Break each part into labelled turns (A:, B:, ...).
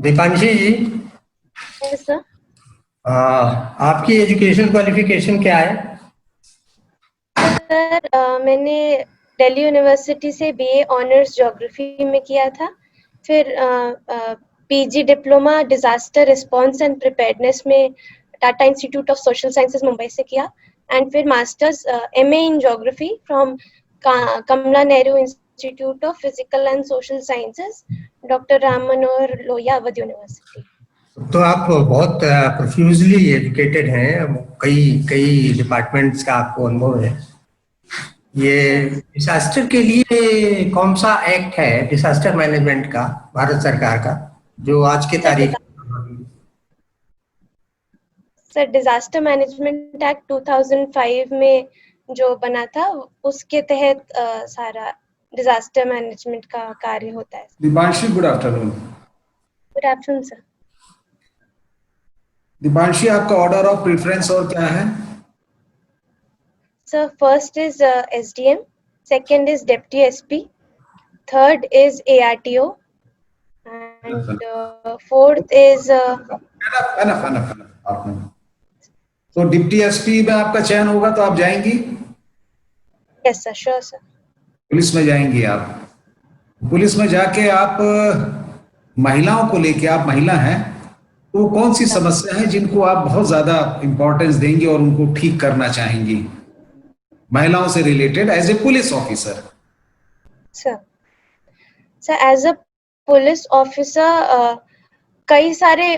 A: Deepanshi ji,
B: yes sir.
A: आपकी education qualification क्या है?
B: सर मैंने दिल्ली यूनिवर्सिटी से बीए ऑनर्स ज्योग्राफी में किया था। फिर PG diploma disaster response and preparedness में Tata Institute of Social Sciences Mumbai से किया। एंड फिर masters MA in geography from Kamla Nehru Institute of Physical and Social Sciences, doctor Ram Manohar Lohia, Awadh University.
A: तो आप बहुत प्रोफ्यूजली एजुकेटेड हैं, कई कई डिपार्टमेंट्स का आपको अनुभव है। ये
B: यस
A: डिसास्टर के लिए कौन सा एक्ट है डिसास्टर मैनेजमेंट का, भारत सरकार का, जो आज के
B: सर।
A: तारीख?
B: सर डिजास्टर मैनेजमेंट एक्ट 2005 में जो बना था उसके तहत सारा डिजास्टर मैनेजमेंट का कार्य होता है।
C: Dibanshi, good afternoon.
B: Good afternoon sir.
C: Dibanshi, आपका ऑर्डर ऑफ प्रेफरेंस और क्या है?
B: Sir first is SDM, second is deputy SP, third is ARTO and fourth is
C: enough आपने तो डिप्टी एसपी में आपका चयन होगा तो आप जाएंगी?
B: Yes sir, sure sir.
C: Police में जाएंगी आप? पुलिस में जाके आप महिलाओं को लेके, आप महिला हैं तो कौन सी समस्या है जिनको आप बहुत ज्यादा इंपॉर्टेंस देंगी और उनको ठीक करना चाहेंगी महिलाओं से related as a police officer?
B: Sir as a police officer कई सारे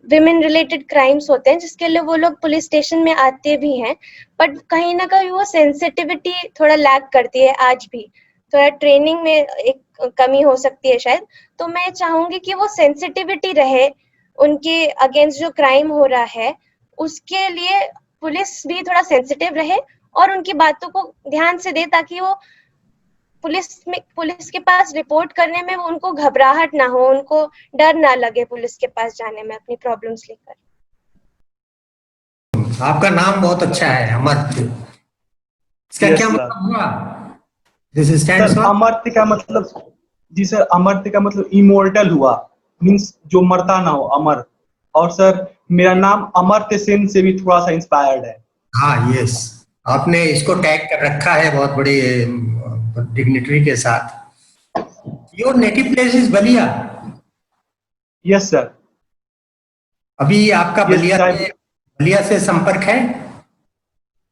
B: विमेन रिलेटेड क्राइम्स होते हैं जिसके लिए वो लोग पुलिस स्टेशन में आते भी हैं, बट कहीं ना कहीं वो सेंसिटिविटी थोड़ा लैक करती है। आज भी थोड़ा ट्रेनिंग में एक कमी हो सकती है शायद। तो मैं चाहूंगी कि वो सेंसिटिविटी रहे उनके अगेंस्ट जो क्राइम हो रहा है, उसके लिए पुलिस भी थोड़ा सेंसिटिव रहे और उनकी बातों को ध्यान से दे, ताकि वो पुलिस के पास रिपोर्ट करने में उनको घबराहट ना हो, उनको डर ना लगे पुलिस के पास जाने में अपनी प्रॉब्लम्स लेकर।
A: आपका नाम बहुत अच्छा है, अमर्त्य। इसका
D: Yes,
A: क्या
D: sir.
A: मतलब हुआ? This stands
D: sir
A: for?
D: Amartya का मतलब, जी सर, अमर्त्य का मतलब इमोर्टल हुआ, मीन्स जो मरता ना हो, अमर। और सर मेरा नाम अमर्त्य सेन से भी थोड़ा सा इंस्पायर्ड है।
A: हाँ, यस। आपने इसको टैग कर रखा है बहुत बड़ी डिग्निटरी के साथ। Your native place is Ballia?
D: Yes sir.
A: अभी आपका
D: Yes, sir.
A: बलिया से संपर्क है?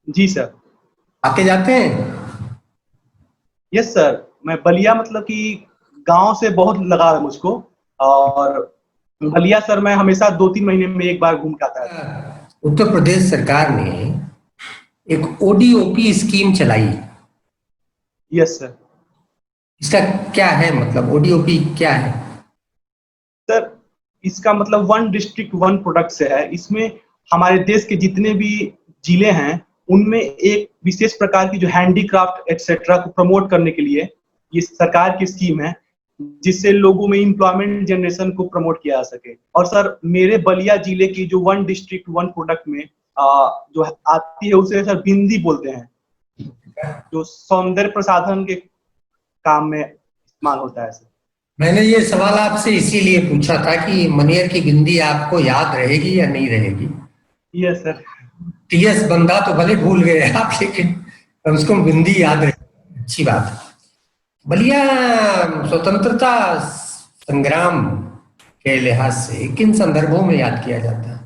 D: जी सर।
A: आते जाते हैं?
D: यस सर, मैं बलिया मतलब कि गांव से बहुत लगाव है मुझको, और बलिया सर मैं हमेशा 2-3 महीने में एक बार घूम के आता है।
A: उत्तर प्रदेश सरकार ने एक ओडीओपी स्कीम चलाई।
D: Yes sir.
A: इसका क्या है मतलब? ओडीओपी क्या है?
D: सर इसका मतलब वन डिस्ट्रिक्ट वन प्रोडक्ट से है। इसमें हमारे देश के जितने भी जिले हैं उनमें एक विशेष प्रकार की जो हैंडीक्राफ्ट एक्सेट्रा को प्रमोट करने के लिए ये सरकार की स्कीम है, जिससे लोगों में एम्प्लॉयमेंट जनरेशन को प्रमोट किया जा सके। और सर मेरे बलिया जिले की जो वन डिस्ट्रिक्ट वन प्रोडक्ट में जो आती है उसे सर बिंदी बोलते हैं, जो सौंदर्य प्रसाधन के काम में इस्तेमाल होता है सर।
A: मैंने ये सवाल आपसे इसीलिए पूछा था कि मनियर की बिंदी आपको याद रहेगी या नहीं रहेगी।
D: Yes sir.
A: टीएस बंदा तो भले भूल गए आप, लेकिन कम से कम बिंदी याद रहे, अच्छी बात है। बलिया स्वतंत्रता संग्राम के लिहाज से किन संदर्भों में याद किया जाता है?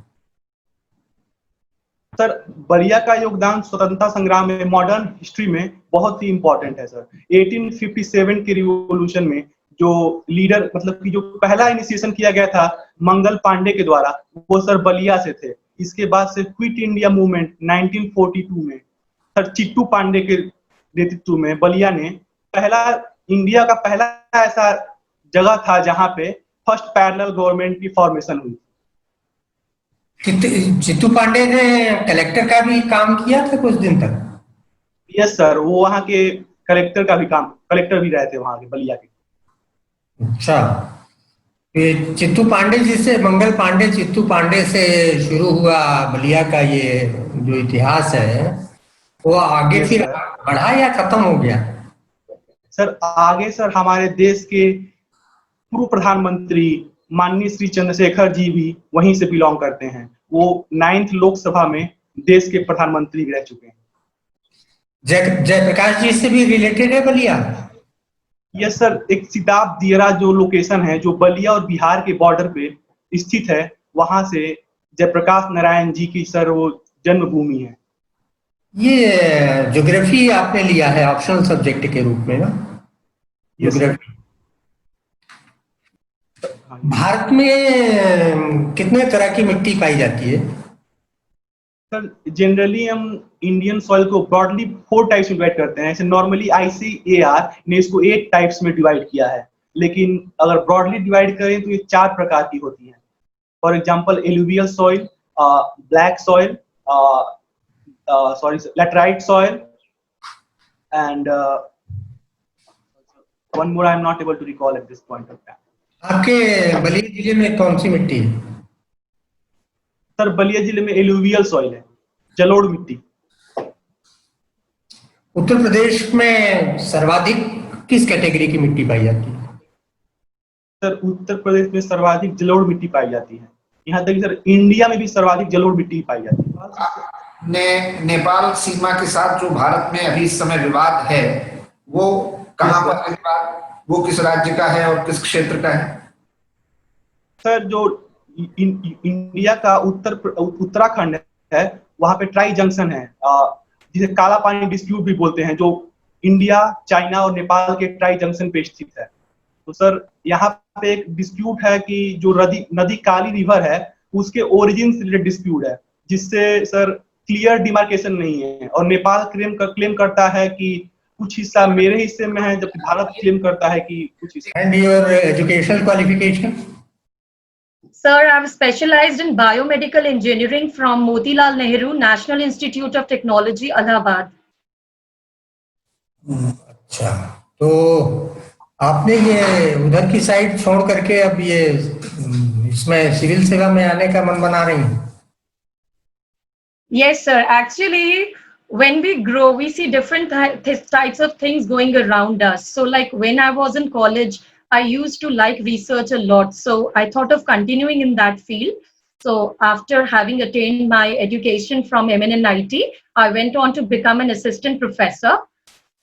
D: सर बलिया का योगदान स्वतंत्रता संग्राम में, मॉडर्न हिस्ट्री में बहुत ही इंपॉर्टेंट है सर। 1857 के रिवॉल्यूशन में जो लीडर मतलब कि जो पहला इनिशिएशन किया गया था मंगल पांडे के द्वारा, वो सर बलिया से थे। इसके बाद से क्विट इंडिया मूवमेंट 1942 में सर चिट्टू पांडे के नेतृत्व में बलिया ने इंडिया का पहला ऐसा जगह था जहां पे फर्स्ट पैरेलल गवर्नमेंट की फॉर्मेशन हुई।
A: चित्तू पांडे ने कलेक्टर का भी काम किया था कुछ दिन तक?
D: यस सर, वो वहाँ के कलेक्टर भी रहे थे वहाँ के बलिया के।
A: अच्छा, ये चित्तू पांडे जी से, मंगल पांडे चित्तू पांडे से शुरू हुआ बलिया का ये जो इतिहास है, वो आगे फिर बढ़ा या खत्म हो गया?
D: सर आगे सर हमारे देश के पूर्व प्रधानमंत्री माननीय श्री चंद्रशेखर जी भी वहीं से बिलोंग करते हैं। वो 9th लोकसभा में देश के प्रधानमंत्री रह चुके हैं।
A: जयप्रकाश जी से भी रिलेटेड है बलिया?
D: यस सर, एक सिताब दियरा जो लोकेशन है, जो बलिया और बिहार के बॉर्डर पे स्थित है, वहां से जयप्रकाश नारायण जी की सर वो जन्मभूमि है।
A: ये ज्योग्राफी आपने लिया है ऑप्शनल सब्जेक्ट के रूप में ना?
D: Yes sir.
A: ज्योग्राफी। भारत में कितने तरह की मिट्टी पाई जाती है?
D: सर जनरली हम इंडियन सॉइल को ब्रॉडली 4 टाइप्स में डिवाइड करते हैं। ऐसे नॉर्मली ICAR ने इसको 8 टाइप्स में डिवाइड किया है, लेकिन अगर ब्रॉडली डिवाइड करें तो ये 4 प्रकार की होती हैं। For example alluvial soil, black soil, laterite soil, and one more I am not able to recall at this point of time.
A: आपके बलिया जिले में कौन सी मिट्टी है?
D: सर बलिया जिले में एलुवियल सॉइल है, जलोढ़ मिट्टी।
A: उत्तर प्रदेश में सर्वाधिक किस कैटेगरी की मिट्टी पाई जाती है?
D: सर उत्तर प्रदेश में सर्वाधिक जलोढ़ मिट्टी पाई जाती है। यहाँ तक सर इंडिया में भी सर्वाधिक जलोढ़ मिट्टी पाई जाती है।
C: नेपाल सीमा के साथ जो भारत में अभी इस समय विवाद है, वो कहाँ पर है विवाद? वो किस राज्य का है और किस क्षेत्र का है?
D: सर जो इंडिया का उत्तराखंड है, वहां पे ट्राई जंक्शन है, जिसे काला पानी डिस्प्यूट भी बोलते हैं, जो इंडिया, चाइना और नेपाल के ट्राई जंक्शन पे स्थित है। तो सर यहाँ पे एक डिस्प्यूट है कि जो नदी काली रिवर है, उसके ओरिजिन से रिलेटेड डिस्प्यूट है, जिससे सर क्लियर डिमार्केशन नहीं है। और नेपाल क्लेम करता है कि कुछ हिस्सा मेरे हिस्से में है, जबकि भारत क्लेम करता है कि कुछ हिस्सा।
A: And your educational qualification?
E: Sir, I've specialized in biomedical engineering from Motilal Nehru National Institute of Technology, Allahabad.
A: अच्छा, तो आपने ये उधर की साइड छोड़ करके अब ये इसमें सिविल सेवा में आने का मन बना रही हैं?
E: Yes, sir. Actually, when we grow, we see different types of things going around us. So, like when I was in college, I used to like research a lot. So, I thought of continuing in that field. So, after having attained my education from MNNIT, I went on to become an assistant professor.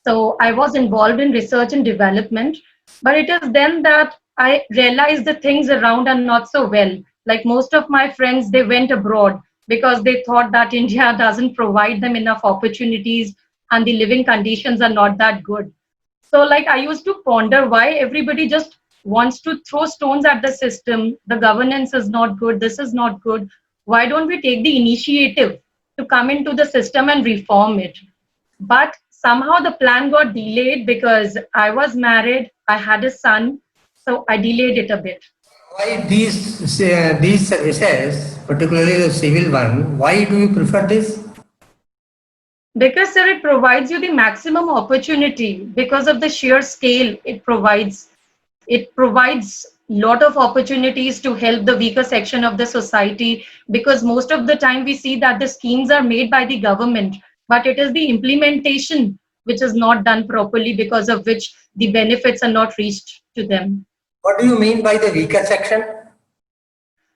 E: So, I was involved in research and development. But it is then that I realized the things around are not so well. Like most of my friends, they went abroad because they thought that India doesn't provide them enough opportunities and the living conditions are not that good. So like I used to ponder why everybody just wants to throw stones at the system. The governance is not good. This is not good. Why don't we take the initiative to come into the system and reform it? But somehow the plan got delayed because I was married. I had a son. So I delayed it a bit.
A: Why these services, particularly the civil one, why do you prefer this?
E: Because sir, it provides you the maximum opportunity because of the sheer scale it provides. It provides lot of opportunities to help the weaker section of the society, because most of the time we see that the schemes are made by the government, but it is the implementation which is not done properly, because of which the benefits are not reached to them.
A: What do you mean by the weaker section?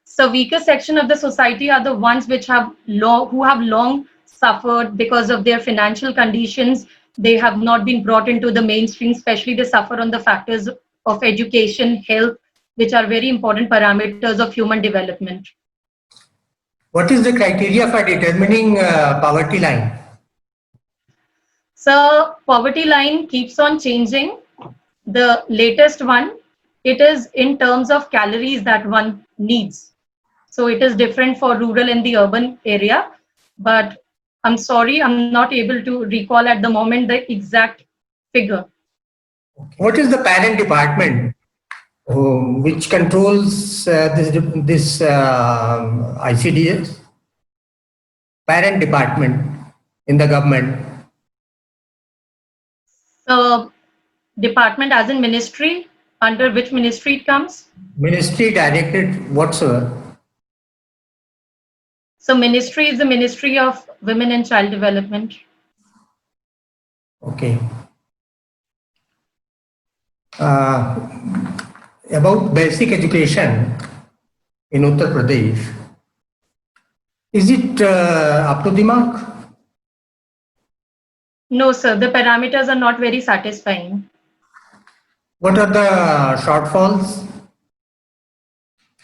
E: So weaker section of the society are the ones which have who have long suffered because of their financial conditions. They have not been brought into the mainstream, especially they suffer on the factors of education, health, which are very important parameters of human development.
A: What is the criteria for determining poverty line?
E: So poverty line keeps on changing. The latest one, it is in terms of calories that one needs. So it is different for rural and the urban area, but I'm sorry, I'm not able to recall at the moment the exact figure.
A: What is the parent department which controls this ICDS? Parent department in the government.
E: So department as in ministry, under which ministry it comes?
A: Ministry, directorate, whatsoever.
E: So ministry is the Ministry of Women and Child Development.
A: Okay. about basic education in Uttar Pradesh, is it up to the mark?
E: No, sir, the parameters are not very satisfying.
A: What are the shortfalls?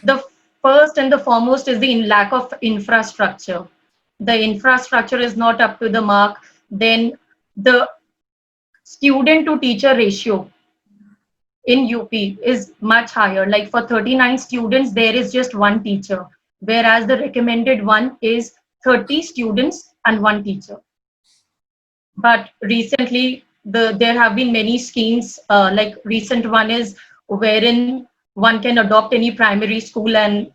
E: The first and the foremost is the lack of infrastructure. The infrastructure is not up to the mark. Then the student to teacher ratio in UP is much higher. Like for 39 students, there is just one teacher, whereas the recommended one is 30 students and one teacher. But recently, there have been many schemes, like recent one is wherein one can adopt any primary school and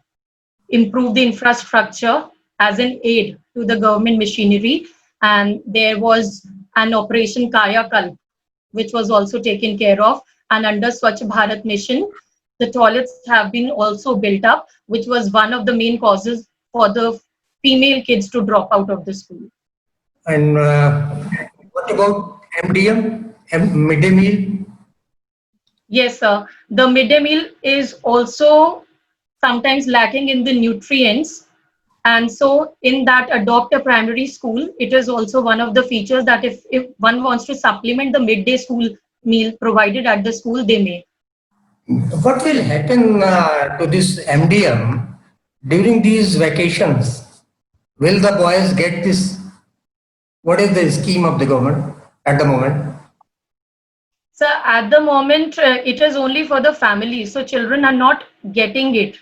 E: improve the infrastructure as an aid to the government machinery. And there was an operation Kaya Kalp, which was also taken care of. And under Swachh Bharat mission, the toilets have been also built up, which was one of the main causes for the female kids to drop out of the school.
A: And what about MDM, midday meal?
E: Yes, sir. The midday meal is also sometimes lacking in the nutrients. And so in that adopt a primary school, it is also one of the features that if one wants to supplement the midday school meal provided at the school, they may.
A: What will happen to this MDM during these vacations? Will the boys get this? What is the scheme of the government at the moment?
E: So at the moment, it is only for the family. So children are not getting it.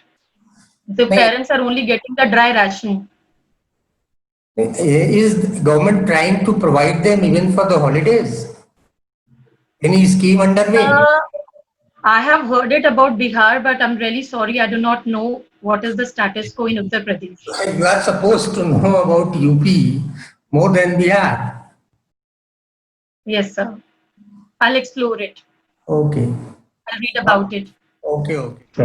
E: The parents are only getting the dry ration.
A: Is the government trying to provide them even for the holidays? Any scheme underway?
E: I have heard it about Bihar, but I'm really sorry. I do not know what is the status quo in Uttar Pradesh.
A: You are supposed to know about UP more than Bihar.
E: Yes, sir. I'll explore it.
A: Okay.
E: I'll read about it.
A: Okay okay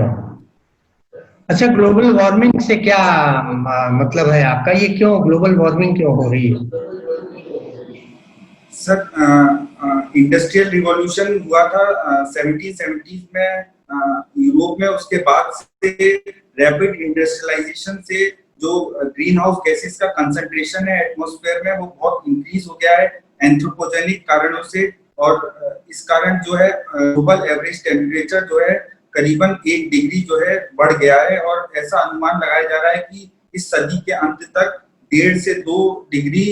A: अच्छा global warming से क्या मतलब है आपका ये क्यों global warming क्यों हो रही है
F: सर इंडस्ट्रियल रिवॉल्यूशन हुआ था 1770s में यूरोप में उसके बाद से रैपिड इंडस्ट्रियलाइजेशन से जो ग्रीन हाउस गैसेस का कंसंट्रेशन है एटमॉस्फेयर में वो बहुत इंक्रीज हो गया है एंथ्रोपोजेनिक कारणों से और इस कारण जो है ग्लोबल एवरेज टेम्परेचर जो है करीबन 1 डिग्री जो है बढ़ गया है और ऐसा अनुमान लगाया जा रहा है कि इस सदी के अंत तक 1.5 से 2 डिग्री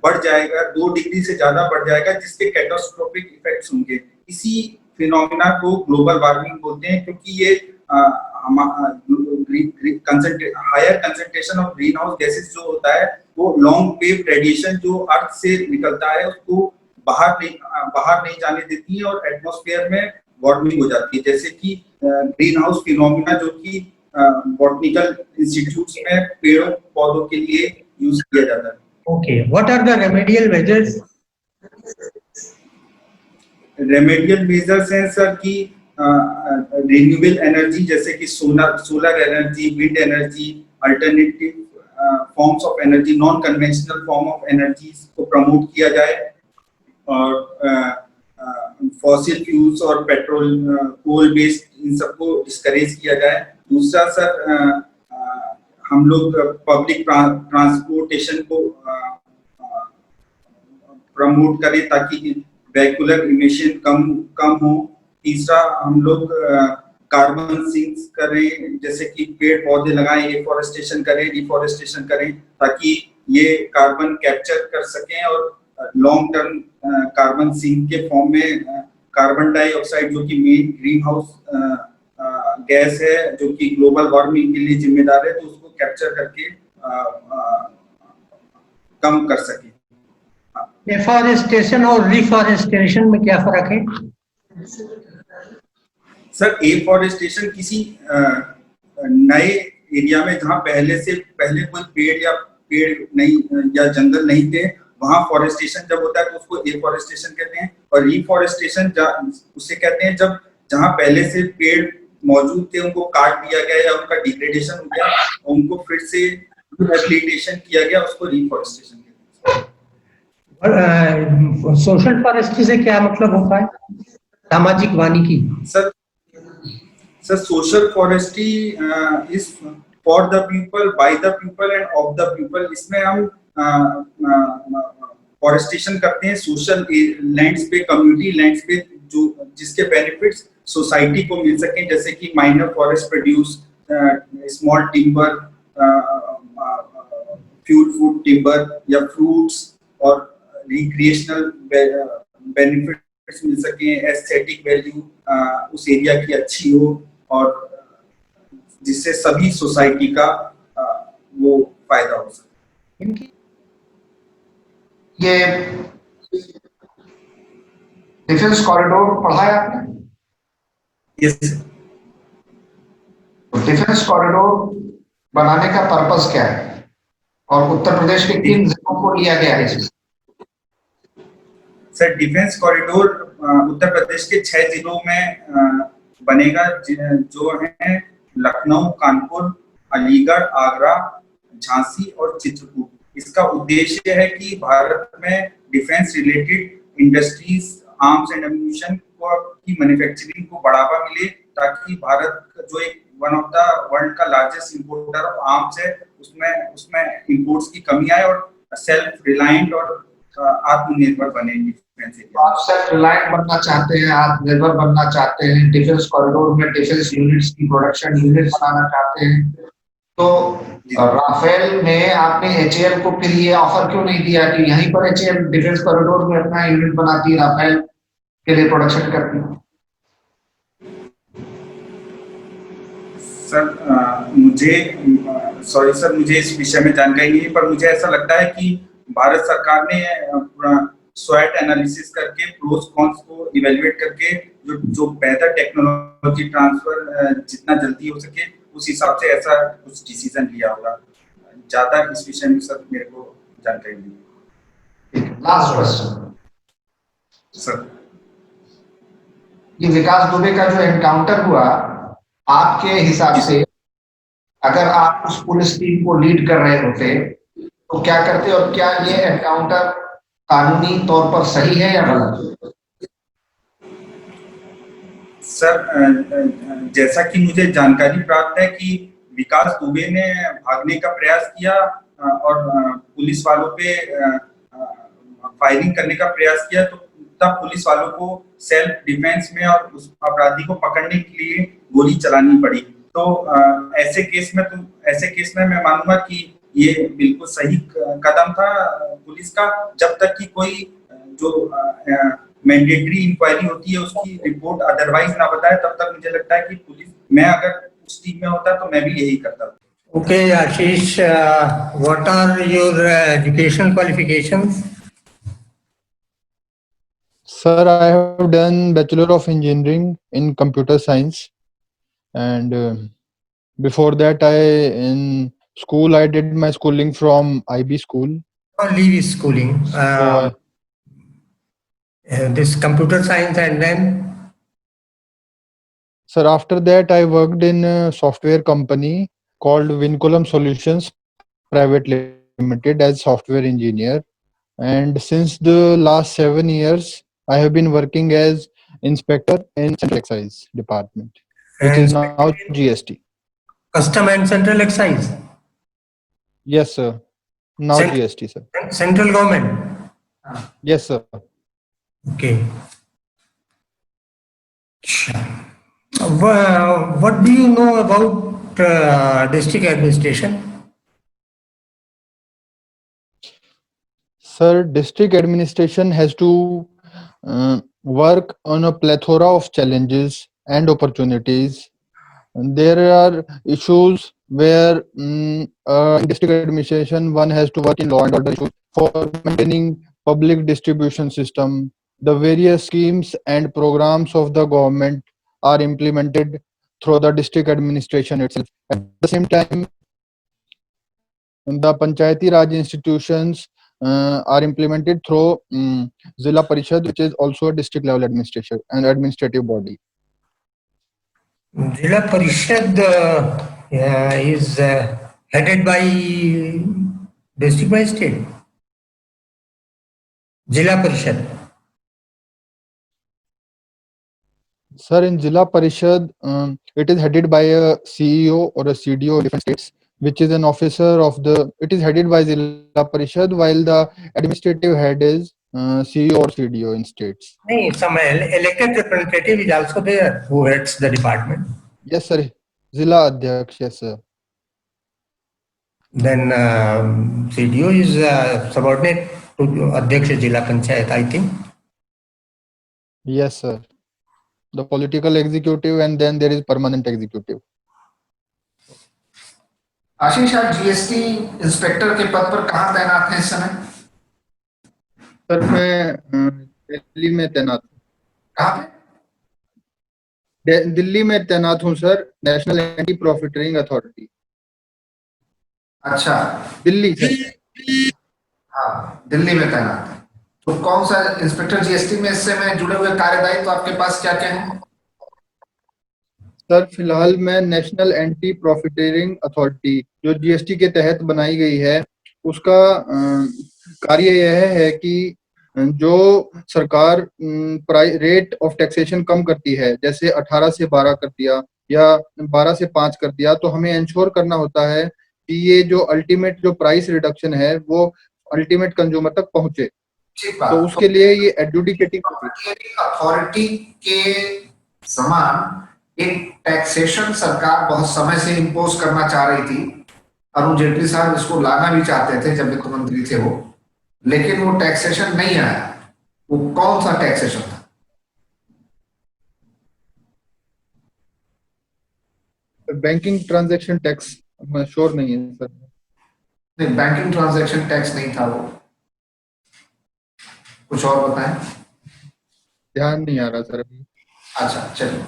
F: बढ़ जाएगा 2 डिग्री से ज्यादा बढ़ जाएगा जिसके कैटास्ट्रोफिक इफेक्ट्स होंगे इसी फिनोमेना को ग्लोबल वार्मिंग बोलते हैं क्योंकि ये higher concentration of green house gases जो होता है वो लॉन्ग वेव रेडिएशन जो अर्थ से निकलता है उसको बाहर नहीं जाने देती है और एटमॉस्फेयर में वार्मिंग हो जाती है जैसे कि ग्रीन हाउस फिनोमेना जो कि बॉटनिकल इंस्टीट्यूट्स में पेड़ों पौधों के लिए यूज किया जाता है
A: okay what are the remedial measures
F: remedial measures हैं सर की रिन्यूएबल एनर्जी जैसे कि solar energy wind energy alternative forms of energy non conventional form of energy को प्रमोट किया जाए और फॉसिल फ्यूल्स और पेट्रोल कोल बेस्ड इन सबको डिस्करेज किया जाए दूसरा सर हम लोग पब्लिक ट्रांसपोर्टेशन को प्रमोट करें ताकि वेहिकुलर इमिशन कम हो तीसरा हम लोग कार्बन सिंक्स करें जैसे कि पेड़ पौधे लगाएं एफॉरेस्टेशन करें डिफॉरेस्टेशन करें ताकि ये कार्बन कैप्चर कर सकें और लॉन्ग टर्म कार्बन सिंक के फॉर्म में कार्बन डाइऑक्साइड जो कि मेन ग्रीन हाउस गैस है जो कि ग्लोबल वार्मिंग के लिए जिम्मेदार है तो उसको कैप्चर करके कम कर सके
A: एफॉरेस्टेशन और रिफॉरेस्टेशन में क्या फर्क है
F: सर एफॉरेस्टेशन किसी नए एरिया में जहां पहले कोई पेड़ नहीं या जंगल नहीं थे वहां फॉरेस्टेशन जब होता है तो उसको एफॉरेस्टेशन कहते हैं और रिफॉरेस्टेशन उसे कहते हैं जब जहां पहले से पेड़ मौजूद थे उनको काट दिया गया या उनका डिग्रेडेशन हो गया उनको फिर से रिहेबिलिटेशन किया गया उसको रिफॉरेस्टेशन कहते
A: हैं सोशल फॉरेस्ट्री से क्या मतलब होता है सामाजिक वानिकी
F: sir social forestry is for the people, by the people end of the people. इसमें हम फॉरेस्टेशन करते हैं सोशल लैंड्स पे, कम्युनिटी लैंड्स पे, जो जिसके बेनिफिट्स सोसाइटी को मिल सके, जैसे कि minor forest produce small timber, fuel food timber या फ्रूट्स, और रिक्रिएशनल बेनिफिट्स मिल सके, एस्थेटिक वैल्यू उस एरिया की अच्छी हो, और जिससे सभी सोसाइटी का वो फायदा हो सके।
G: इनकी ये डिफेंस कॉरिडोर पढ़ा है आपने?
F: यस।
G: डिफेंस कॉरिडोर बनाने का पर्पस क्या है और उत्तर प्रदेश के किन जिलों को लिया गया है?
F: Sir defence corridor Uttar Pradesh के 6 जिलों में बनेगा, जो है लखनऊ, कानपुर, अलीगढ़, आगरा, झांसी और चित्रकूट। इसका उद्देश्य है कि भारत में defence related industries, arms and ammunition की मैन्युफैक्चरिंग को बढ़ावा मिले, ताकि भारत जो एक वन ऑफ द वर्ल्ड का लार्जेस्ट इंपोर्टर ऑफ आर्म्स है, उसमें इंपोर्ट्स की कमी आए और सेल्फ रिलायंट और आत्मनिर्भर बने डिफेंस एरिया।
G: आप सेल्फ रिलायंट बनना चाहते हैं, आत्मनिर्भर बनना चाहते हैं, डिफेंस कॉरिडोर में डिफेंस यूनिट्स की प्रोडक्शन यूनिट बनाना चाहते हैं, तो राफेल में आपने एचएएल को फिर ये ऑफर क्यों नहीं दिया कि यहीं पर एचएएल डिफेंस कॉरिडोर में अपना यूनिट बनाती है, राफेल के लिए प्रोडक्शन करती है?
F: सर मुझे इस विषय में जानकारी नहीं है, पर मुझे ऐसा लगता है कि भारत सरकार ने स्वैट एनालिसिस करके, प्रोस कॉन्स को इवेलुएट करके, जो बेहतर टेक्नोलॉजी ट्रांसफर जितना जल्दी हो सके, उस हिसाब से ऐसा कुछ डिसीजन लिया होगा। ज्यादा इस विषय में सर मेरे को जानकारी नहीं है।
G: लास्ट क्वेश्चन
F: सर,
G: ये विकास दुबे का जो एनकाउंटर हुआ, आपके हिसाब से अगर आप उस पुलिस टीम को लीड कर रहे होते तो क्या करते, और क्या ये एनकाउंटर कानूनी तौर पर सही है या गलत?
F: सर जैसा कि मुझे जानकारी प्राप्त है कि विकास दुबे ने भागने का प्रयास किया और पुलिस वालों पे फायरिंग करने का प्रयास किया, तो तब पुलिस वालों को सेल्फ डिफेंस में और उस अपराधी को पकड़ने के लिए गोली चलानी पड़ी। तो ऐसे केस में मैं मानूंगा कि ये बिल्कुल सही कदम था पुलिस का, जब तक कि कोई जो मैंडेटरी इंक्वायरी होती है उसकी रिपोर्ट अदरवाइज ना बताए, तब तक मुझे लगता है कि पुलिस, मैं अगर उस टीम में होता तो मैं भी यही करता।
A: Okay, Ashish, what are your educational qualifications?
H: Sir, I have done Bachelor of Engineering in Computer Science, and before that, in school I did my schooling from IB school.
A: Or leave schooling. This computer science, and then?
H: Sir, after that I worked in a software company called Vinculum Solutions Private Limited as software engineer, and since the last 7 years I have been working as inspector in Central Excise Department, which is now GST.
A: Custom and Central Excise?
H: Yes, sir. Now GST, sir.
A: Central government?
H: Yes, sir.
A: Okay. What do you know about district administration?
H: Sir, district administration has to work on a plethora of challenges and opportunities. And there are issues where in district administration one has to work in law and order issues for maintaining public distribution system. The various schemes and programs of the government are implemented through the district administration itself. At the same time, the Panchayati Raj institutions are implemented through Zilla Parishad, which is also a district level administration and administrative body.
A: Zilla Parishad is headed by district by state. Zilla Parishad.
H: Sir, in Zilla Parishad, it is headed by a CEO or a CDO of different states, which is an officer of the. It is headed by Zilla Parishad, while the administrative head is CEO or CDO in states.
A: नहीं, some elected representative is also there who heads the department.
H: Yes, sir. Zilla Adhyaksh, yes, sir.
A: Then CDO is subordinate to Adhyaksha Jila Panchayat, I think.
H: Yes, sir. The political executive, and then there is permanent executive.
G: आशीष, आप GST inspector के पद पर कहाँ तैनात हैं इस समय?
H: Sir, मैं दिल्ली में तैनात हूँ।
G: कहाँ पे?
H: दिल्ली में तैनात हूँ sir, national anti profiteering authority.
G: अच्छा,
H: दिल्ली सर।
G: हाँ, दिल्ली में तैनात है। तो कौन सा इंस्पेक्टर जीएसटी में इससे में जुड़े हुए कार्यदायित्व तो आपके पास क्या क्या है?
H: सर, फिलहाल मैं नेशनल एंटी प्रॉफिटरिंग अथॉरिटी जो जीएसटी के तहत बनाई गई है, उसका कार्य यह है कि जो सरकार रेट ऑफ टैक्सेशन कम करती है, जैसे 18 से 12 कर दिया या 12 से 5 कर दिया, तो हमें इंश्योर करना होता है कि ये जो अल्टीमेट जो प्राइस रिडक्शन है वो अल्टीमेट कंज्यूमर तक पहुंचे। तो उसके लिए ये एडजुडिकेटिंग
G: अथॉरिटी के समान एक टैक्सेशन सरकार बहुत समय से इंपोज करना चाह रही थी। अरुण जेटली साहब इसको लाना भी चाहते थे जब वित्त मंत्री थे वो, लेकिन वो टैक्सेशन नहीं आया। वो कौन सा टैक्सेशन था?
H: बैंकिंग ट्रांजैक्शन टैक्स, मैं श्योर नहीं है सर।
G: नहीं, बैंकिंग ट्रांजैक्शन टैक्स नहीं था वो, कुछ और बताएं।
H: ध्यान नहीं आ रहा सर अभी।
G: अच्छा, चलिए।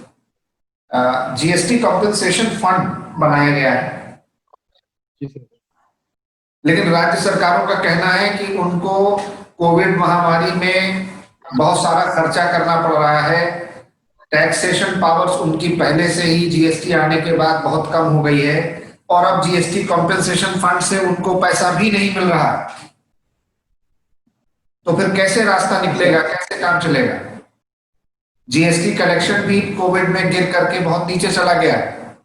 G: जीएसटी कॉम्पेंसेशन फंड बनाया गया है,
H: जी सर।
G: लेकिन राज्य सरकारों का कहना है कि उनको कोविड महामारी में बहुत सारा खर्चा करना पड़ रहा है। टैक्सेशन पावर्स उनकी पहले से ही जीएसटी आने के बाद बहुत कम हो गई है, और अब जीएसटी कॉम्पेंसेशन फंड से उनको पैसा भी नहीं मिल रहा। तो फिर कैसे रास्ता निकलेगा, कैसे काम चलेगा? जीएसटी कलेक्शन भी कोविड में गिर करके बहुत नीचे चला गया है।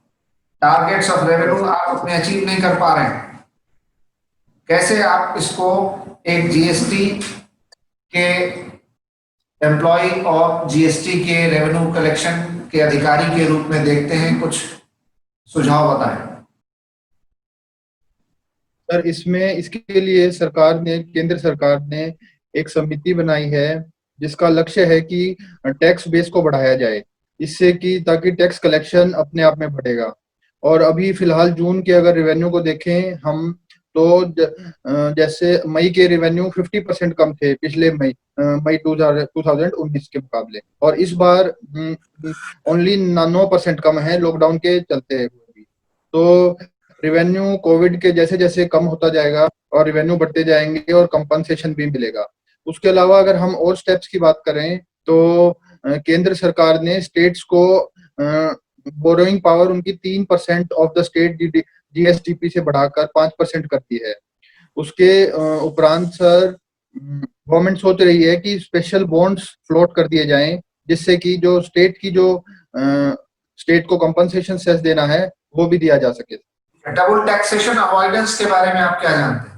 G: टारगेट्स ऑफ रेवेन्यू आप अपने अचीव नहीं कर पा रहे हैं। कैसे आप इसको एक जीएसटी के एम्प्लॉय और जीएसटी के रेवेन्यू कलेक्शन के अधिकारी के रूप में देखते हैं? कुछ सुझाव बताएं
H: सर। इसमें इसके लिए सरकार ने, केंद्र सरकार ने एक समिति बनाई है जिसका लक्ष्य है कि टैक्स बेस को बढ़ाया जाए, इससे कि ताकि टैक्स कलेक्शन अपने आप में बढ़ेगा। और अभी फिलहाल जून के अगर रेवेन्यू को देखें हम, तो जैसे मई के रेवेन्यू 50% कम थे पिछले मई 2019 के मुकाबले, और इस बार ओनली 9% कम है लॉकडाउन के चलते हैं। तो रेवेन्यू कोविड के जैसे जैसे कम होता जाएगा और रेवेन्यू बढ़ते जाएंगे और कंपनसेशन भी मिलेगा। उसके अलावा अगर हम और स्टेप्स की बात करें तो केंद्र सरकार ने स्टेट्स को बोरोइंग पावर उनकी 3% ऑफ द स्टेट जीएसटीपी से बढ़ाकर 5% कर दी है। उसके उपरांत सर गवर्नमेंट सोच रही है कि स्पेशल बॉन्ड्स फ्लोट कर दिए जाएं, जिससे कि जो स्टेट को कंपनसेशन सेस देना है वो भी दिया जा सके।
G: डबल टैक्सेशन अवॉइडेंस के बारे में आप क्या जानते हैं?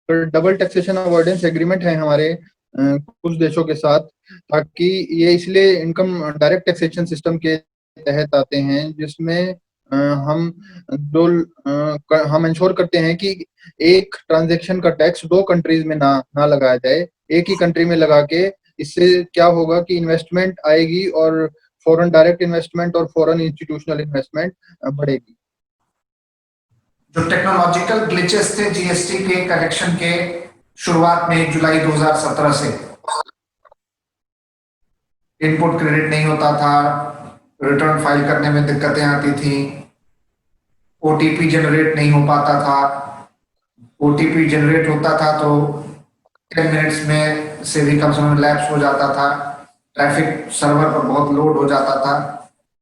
H: डबल टैक्सेशन अवॉइडेंस एग्रीमेंट है हमारे कुछ देशों के साथ, ताकि ये इसलिए इनकम डायरेक्ट टैक्सेशन सिस्टम के तहत आते हैं, जिसमें हम इंश्योर करते हैं कि एक ट्रांजैक्शन का टैक्स 2 कंट्रीज में ना लगाया जाए, एक ही कंट्री में लगा के। इससे क्या होगा कि इन्वेस्टमेंट आएगी और फॉरेन डायरेक्ट इन्वेस्टमेंट और फॉरेन इंस्टीट्यूशनल इन्वेस्टमेंट बढ़ेगी।
G: जो टेक्नोलॉजिकल ग्लिचेस थे जीएसटी के कलेक्शन के शुरुआत में जुलाई 2017 से, इनपुट क्रेडिट नहीं होता था, रिटर्न फाइल करने में दिक्कतें आती थी, ओटीपी जनरेट नहीं हो पाता था, ओटीपी जनरेट होता था तो 10 मिनट्स में से भी कम समय में लैप्स हो जाता था, ट्रैफिक सर्वर पर बहुत लोड हो जाता था।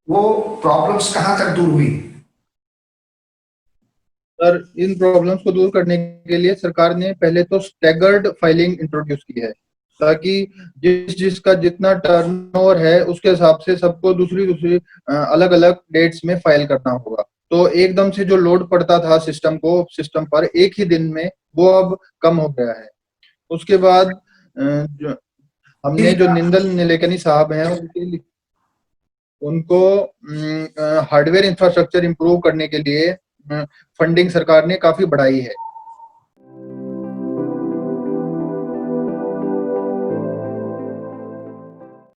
G: वो प्रॉब्लम्स कहाँ तक दूर हुई?
H: सर, इन प्रॉब्लम्स को दूर करने के लिए सरकार ने पहले तो स्टैगर्ड फाइलिंग इंट्रोड्यूस की है। ताकि जिसका जितना टर्नओवर है उसके हिसाब से सबको दूसरी अलग अलग डेट्स में फाइल करना होगा। तो एकदम से जो लोड पड़ता था सिस्टम पर एक ही दिन में, वो अब कम हो गया है। उसके बाद हमने जो निंदल नीलेकनी साहब हैं उनको हार्डवेयर इंफ्रास्ट्रक्चर इंप्रूव करने के लिए फंडिंग सरकार ने काफी बढ़ाई है।